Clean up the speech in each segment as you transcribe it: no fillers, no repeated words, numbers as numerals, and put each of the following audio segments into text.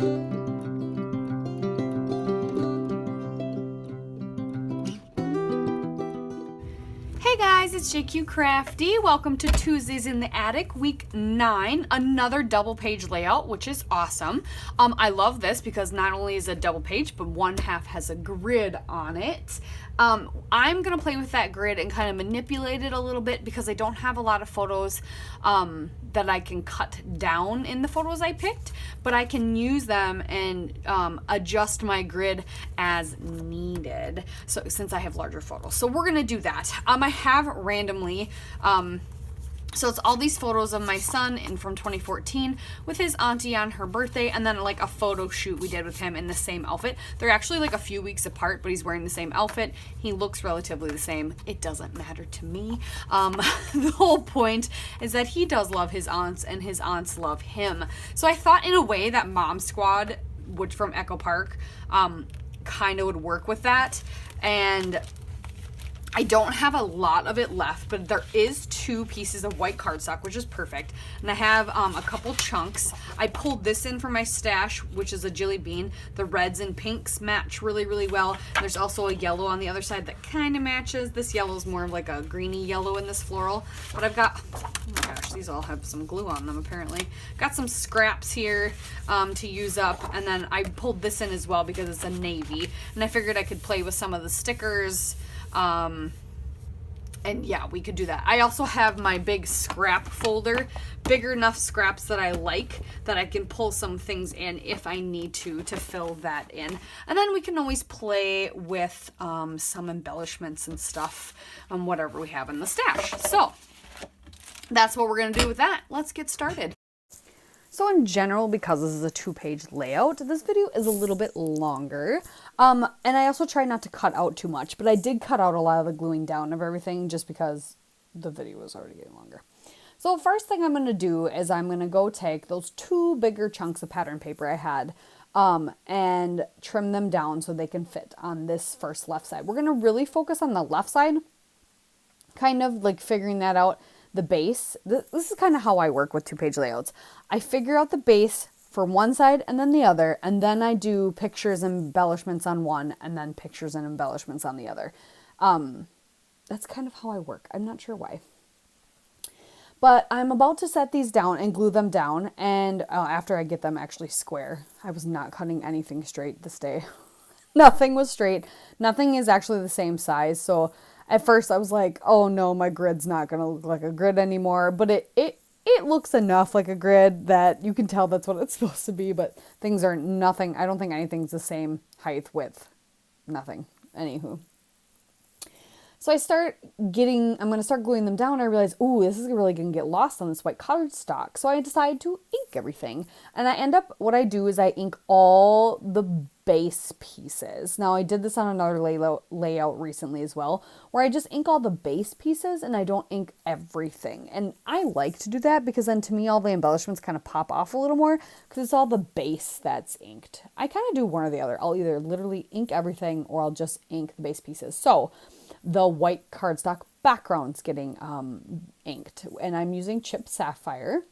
Hey guys, it's JQ Crafty. Welcome to Tuesdays in the Attic, week 9, another double page layout, which is awesome. I love this because not only is it a double page, but one half has a grid on it. I'm going to play with that grid and kind of manipulate it a little bit because I don't have a lot of photos that I can cut down in the photos I picked, but I can use them and adjust my grid as needed. So since I have larger photos, so we're gonna do that. I have randomly. So it's all these photos of my son from 2014 with his auntie on her birthday, and then like a photo shoot we did with him in the same outfit. They're actually like a few weeks apart, but he's wearing the same outfit. He looks relatively the same. It doesn't matter to me. The whole point is that he does love his aunts and his aunts love him. So I thought in a way that Mom Squad, which from Echo Park, kind of would work with that. And I don't have a lot of it left, but there is 2 pieces of white cardstock, which is perfect. And I have a couple chunks. I pulled this in from my stash, which is a Jilly Bean. The reds and pinks match really, really well. And there's also a yellow on the other side that kind of matches. This yellow is more of like a greeny yellow in this floral. But I've got, oh my gosh, these all have some glue on them apparently. Got some scraps here to use up. And then I pulled this in as well because it's a navy. And I figured I could play with some of the stickers. And yeah, we could do that. I also have my big scrap folder, bigger enough scraps that I like, that I can pull some things in if I need to fill that in. And then we can always play with some embellishments and stuff, whatever we have in the stash. So that's what we're going to do with that. Let's get started. So in general, because this is a 2-page layout, this video is a little bit longer. And I also try not to cut out too much, but I did cut out a lot of the gluing down of everything just because the video was already getting longer. So first thing I'm going to do is I'm going to go take those 2 bigger chunks of pattern paper I had and trim them down so they can fit on this first left side. We're going to really focus on the left side, kind of like figuring that out. The base, this is kind of how I work with 2-page layouts. I figure out the base for one side and then the other, and then I do pictures and embellishments on one, and then pictures and embellishments on the other. That's kind of how I work. I'm not sure why. But I'm about to set these down and glue them down, and after I get them actually square. I was not cutting anything straight this day. Nothing was straight. Nothing is actually the same size, so at first I was like, oh no, my grid's not going to look like a grid anymore. But it looks enough like a grid that you can tell that's what it's supposed to be. But things are nothing. I don't think anything's the same height, width, nothing. Anywho. So I'm going to start gluing them down. I realize, ooh, this is really going to get lost on this white cardstock. So I decide to ink everything. And what I do is I ink all the base pieces. Now I did this on another layout recently as well, where I just ink all the base pieces and I don't ink everything. And I like to do that because then to me all the embellishments kind of pop off a little more because it's all the base that's inked. I kind of do one or the other. I'll either literally ink everything or I'll just ink the base pieces. So the white cardstock background's getting inked, and I'm using Chipped Sapphire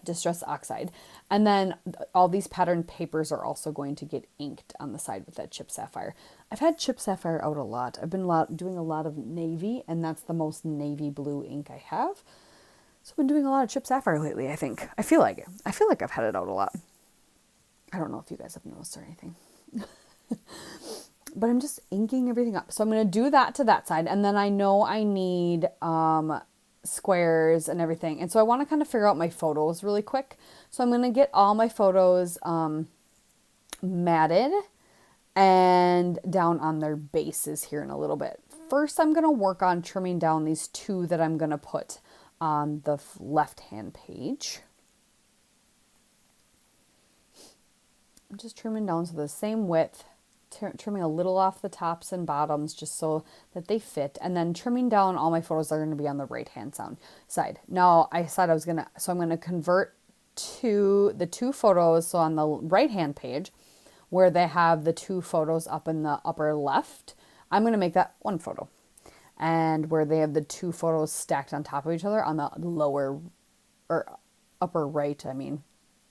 Distress Oxide, and then all these pattern papers are also going to get inked on the side with that Chipped Sapphire. I've had Chipped Sapphire out a lot. I've been doing a lot of navy, and that's the most navy blue ink I have. So I've been doing a lot of Chipped Sapphire lately, I think. I feel like it. I feel like I've had it out a lot. I don't know if you guys have noticed or anything. But I'm just inking everything up. So I'm going to do that to that side. And then I know I need squares and everything. And so I want to kind of figure out my photos really quick. So I'm going to get all my photos matted and down on their bases here in a little bit. First, I'm going to work on trimming down these 2 that I'm going to put on the left-hand page. I'm just trimming down to the same width. Trimming a little off the tops and bottoms just so that they fit, and then trimming down all my photos that are going to be on the right hand side. Now I said I'm going to convert to the 2 photos. So on the right hand page where they have the 2 photos up in the upper left, I'm going to make that 1 photo. And where they have the 2 photos stacked on top of each other on the lower or upper right,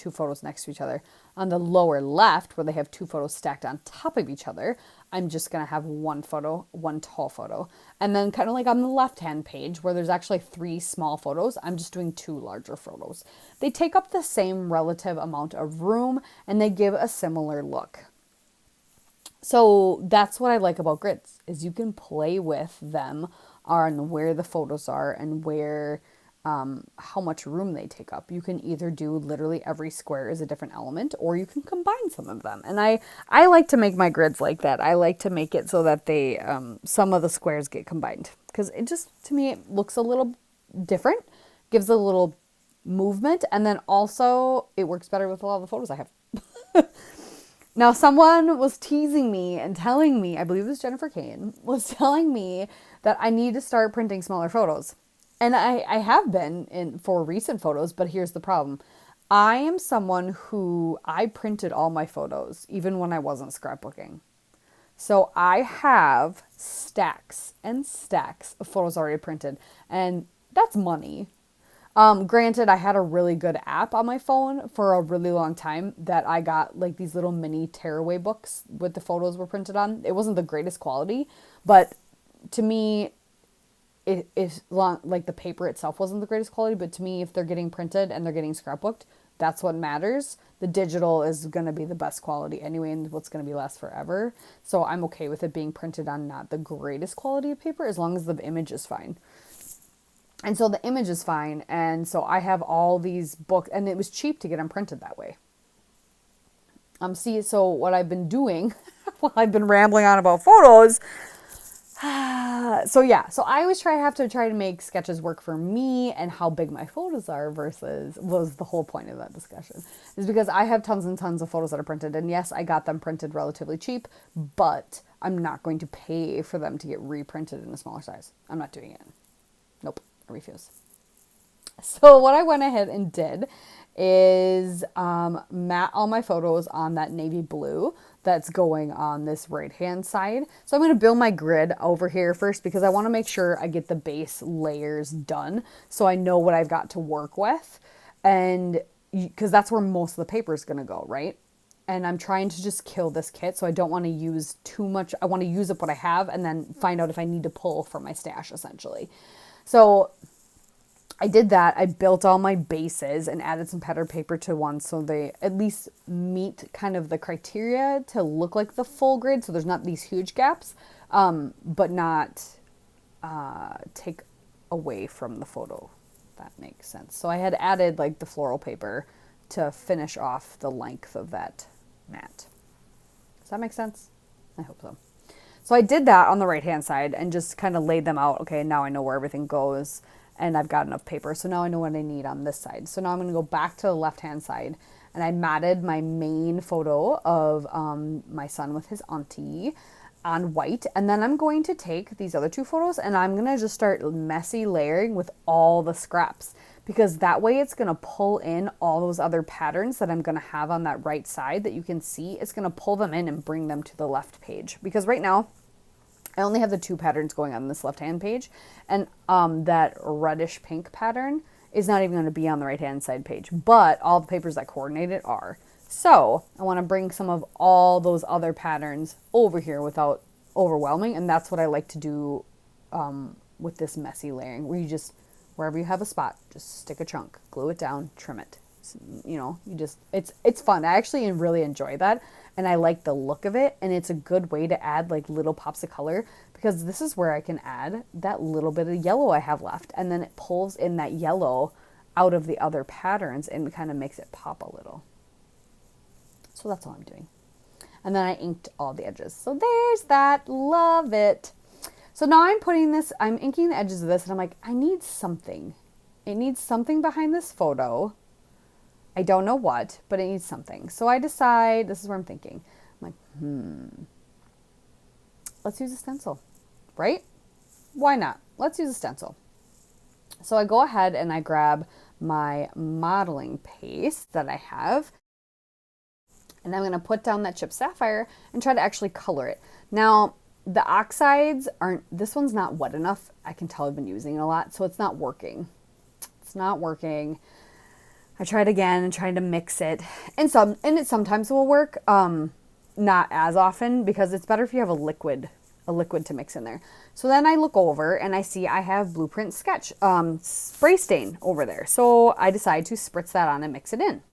two photos next to each other. On the lower left, where they have two photos stacked on top of each other, I'm just going to have one photo, one tall photo. And then kind of like on the left-hand page, where there's actually 3 small photos, I'm just doing 2 larger photos. They take up the same relative amount of room, and they give a similar look. So that's what I like about grids, is you can play with them on where the photos are and where how much room they take up. You can either do literally every square is a different element, or you can combine some of them. And I like to make my grids like that. I like to make it so that they some of the squares get combined, because it just, to me, it looks a little different, gives a little movement, and then also it works better with a lot of the photos I have. Now, someone was teasing me and telling me, I believe it was Jennifer Kane, was telling me that I need to start printing smaller photos. And I have been for recent photos, but here's the problem. I am someone who, I printed all my photos, even when I wasn't scrapbooking. So I have stacks and stacks of photos already printed, and that's money. Granted, I had a really good app on my phone for a really long time that I got like these little mini tearaway books with the photos were printed on. It wasn't the greatest quality, but to me, like the paper itself wasn't the greatest quality, but to me, if they're getting printed and they're getting scrapbooked, that's what matters. The digital is going to be the best quality anyway, and what's going to be last forever. So I'm okay with it being printed on not the greatest quality of paper, as long as the image is fine. And so the image is fine. And so I have all these books, and it was cheap to get them printed that way. So what I've been doing while I've been rambling on about photos, so I always have to make sketches work for me and how big my photos are versus, was the whole point of that discussion, is because I have tons and tons of photos that are printed, and yes, I got them printed relatively cheap, but I'm not going to pay for them to get reprinted in a smaller size. I'm not doing it. Nope, I refuse. So what I went ahead and did is mat all my photos on that navy blue that's going on this right hand side. So I'm going to build my grid over here first, because I want to make sure I get the base layers done so I know what I've got to work with, and because that's where most of the paper is going to go, right? And I'm trying to just kill this kit, so I don't want to use too much. I want to use up what I have and then find out if I need to pull from my stash, essentially. So I did that. I built all my bases and added some pattern paper to one, so they at least meet kind of the criteria to look like the full grid, so there's not these huge gaps, but not take away from the photo, if that makes sense. So I had added like the floral paper to finish off the length of that mat. Does that make sense? I hope so. So I did that on the right hand side and just kind of laid them out. Okay, now I know where everything goes, and I've got enough paper, so now I know what I need on this side. So now I'm going to go back to the left-hand side, and I matted my main photo of my son with his auntie on white, and then I'm going to take these other 2 photos, and I'm going to just start messy layering with all the scraps, because that way it's going to pull in all those other patterns that I'm going to have on that right side that you can see. It's going to pull them in and bring them to the left page, because right now I only have the 2 patterns going on this left-hand page, and that reddish pink pattern is not even going to be on the right-hand side page, but all the papers that coordinate it are. So I want to bring some of all those other patterns over here without overwhelming, and that's what I like to do with this messy layering, where you just, wherever you have a spot, just stick a chunk, glue it down, trim it. You know, it's fun. I actually really enjoy that, and I like the look of it, and it's a good way to add like little pops of color, because this is where I can add that little bit of yellow I have left, and then it pulls in that yellow out of the other patterns and kind of makes it pop a little. So that's all I'm doing. And then I inked all the edges. So there's that. Love it. So now I'm inking the edges of this, and I'm like, I need something. It needs something behind this photo. I don't know what, but it needs something. So I decide, this is where I'm thinking. I'm like, let's use a stencil, right? Why not? Let's use a stencil. So I go ahead and I grab my modeling paste that I have, and I'm going to put down that chipped sapphire and try to actually color it. Now, the oxides this one's not wet enough. I can tell I've been using it a lot, so it's not working. It's not working. I tried again and tried to mix it, and it sometimes will work. Not as often, because it's better if you have a liquid to mix in there. So then I look over and I see I have Blueprint Sketch spray stain over there. So I decide to spritz that on and mix it in.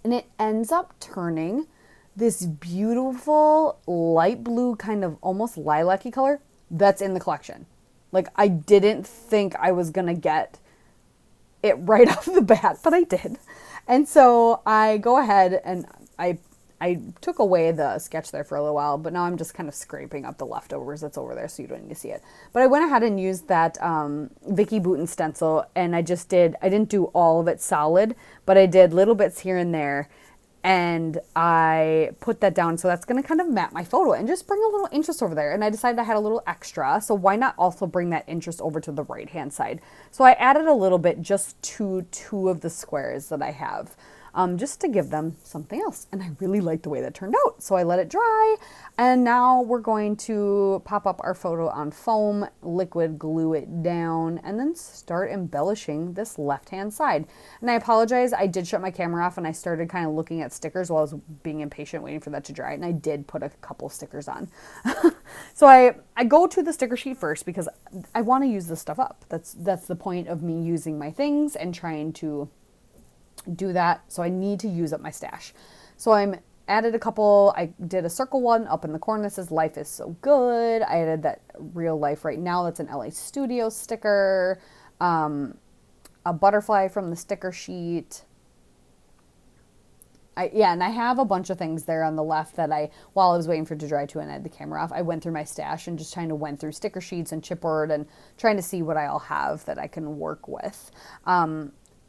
And it ends up turning this beautiful light blue, kind of almost lilac-y color that's in the collection. Like, I didn't think I was gonna get it right off the bat, but I did. And so I go ahead and I took away the sketch there for a little while, but now I'm just kind of scraping up the leftovers that's over there, so you don't need to see it. But I went ahead and used that Vicki Boutin stencil, and I didn't do all of it solid, but I did little bits here and there, and I put that down, so that's going to kind of map my photo and just bring a little interest over there. And I decided I had a little extra, so why not also bring that interest over to the right-hand side? So I added a little bit just to two of the squares that I have. Just to give them something else. And I really like the way that turned out. So I let it dry, and now we're going to pop up our photo on foam, liquid glue it down, and then start embellishing this left-hand side. And I apologize, I did shut my camera off and I started kind of looking at stickers while I was being impatient waiting for that to dry, and I did put a couple stickers on. So I go to the sticker sheet first because I want to use this stuff up. That's the point of me using my things and trying to do that. So I need to use up my stash. So I'm added a couple. I did a circle one up in the corner that says life is so good. I added that real life right now. That's an LA Studio sticker. A butterfly from the sticker sheet. And I have a bunch of things there on the left that while I was waiting for it to dry too and I had the camera off, I went through my stash and just kind of went through sticker sheets and chipboard and trying to see what I all have that I can work with.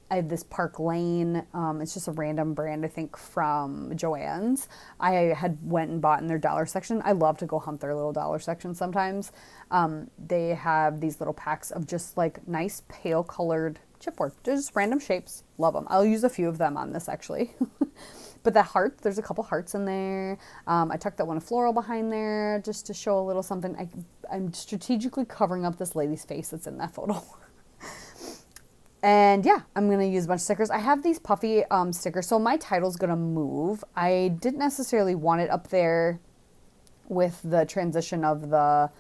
I have this Park Lane. It's just a random brand, I think, from Joann's. I had went and bought in their dollar section. I love to go hunt their little dollar section sometimes. They have these little packs of just like nice pale colored chipboard. They're just random shapes. Love them. I'll use a few of them on this actually. But the heart, there's a couple hearts in there. I tucked that one floral behind there just to show a little something. I'm strategically covering up this lady's face that's in that photo. And yeah, I'm going to use a bunch of stickers. I have these puffy stickers, so my title's going to move. I didn't necessarily want it up there with the transition of the...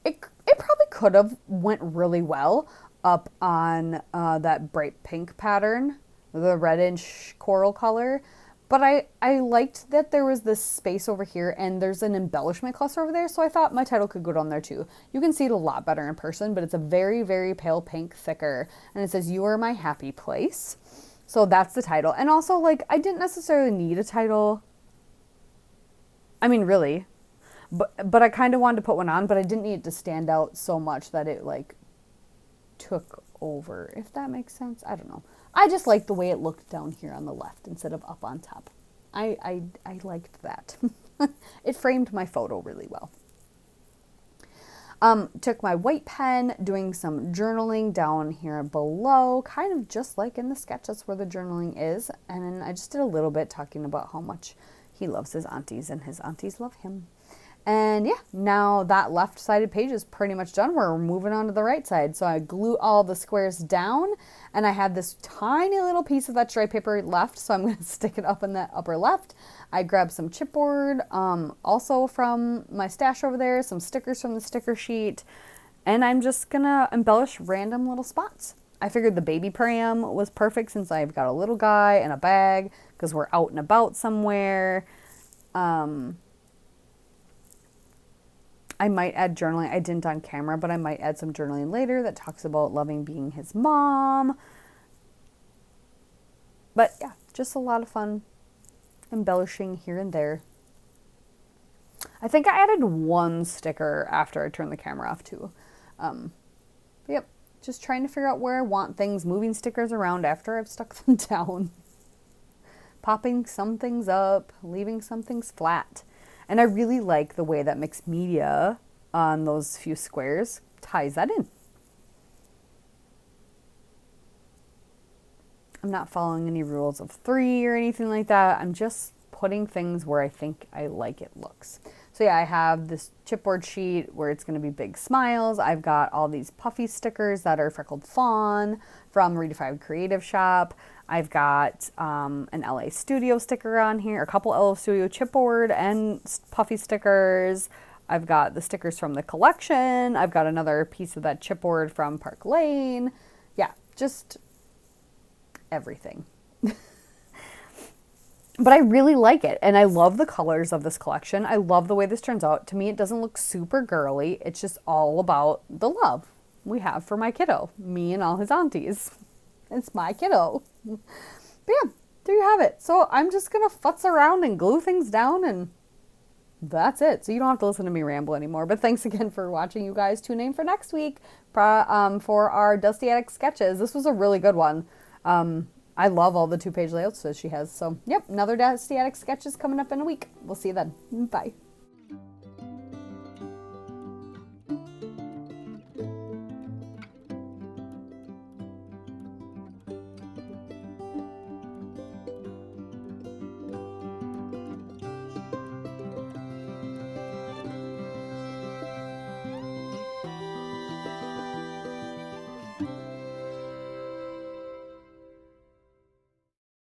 It probably could have went really well up on that bright pink pattern, the reddish coral color. But I liked that there was this space over here and there's an embellishment cluster over there, so I thought my title could go down there too. You can see it a lot better in person, but it's a very, very pale pink thicker, and it says, "You are my happy place." So that's the title. And also, like, I didn't necessarily need a title. I mean, really. But I kind of wanted to put one on, but I didn't need it to stand out so much that it, like, took over, if that makes sense. I don't know. I just liked the way it looked down here on the left instead of up on top. I liked that. It framed my photo really well. Took my white pen, doing some journaling down here below, kind of just like in the sketch. That's where the journaling is. And then I just did a little bit talking about how much he loves his aunties and his aunties love him. And yeah, now that left-sided page is pretty much done. We're moving on to the right side. So I glue all the squares down, and I have this tiny little piece of that stripe paper left, so I'm going to stick it up in that upper left. I grabbed some chipboard, also from my stash over there, some stickers from the sticker sheet, and I'm just going to embellish random little spots. I figured the baby pram was perfect since I've got a little guy and a bag because we're out and about somewhere. I might add journaling. I didn't on camera, but I might add some journaling later that talks about loving being his mom. But yeah, just a lot of fun embellishing here and there. I think I added one sticker after I turned the camera off too. Yep, just trying to figure out where I want things, moving stickers around after I've stuck them down. Popping some things up, leaving some things flat. And I really like the way that mixed media on those few squares ties that in. I'm not following any rules of 3 or anything like that. I'm just putting things where I think I like it looks. So yeah, I have this chipboard sheet where it's going to be big smiles. I've got all these puffy stickers that are Freckled Fawn from Redefined Creative Shop. I've got an LA Studio sticker on here, a couple LA Studio chipboard and puffy stickers. I've got the stickers from the collection. I've got another piece of that chipboard from Park Lane. Yeah, just everything. But I really like it, and I love the colors of this collection. I love the way this turns out. To me, it doesn't look super girly. It's just all about the love we have for my kiddo, me and all his aunties. It's my kiddo. But yeah, there you have it. So I'm just going to futz around and glue things down, and that's it. So you don't have to listen to me ramble anymore. But thanks again for watching, you guys. Tune in for next week for our Dusty Attic sketches. This was a really good one. I love all the 2-page layouts that she has. So, yep, another Dusty Attic sketches coming up in a week. We'll see you then. Bye.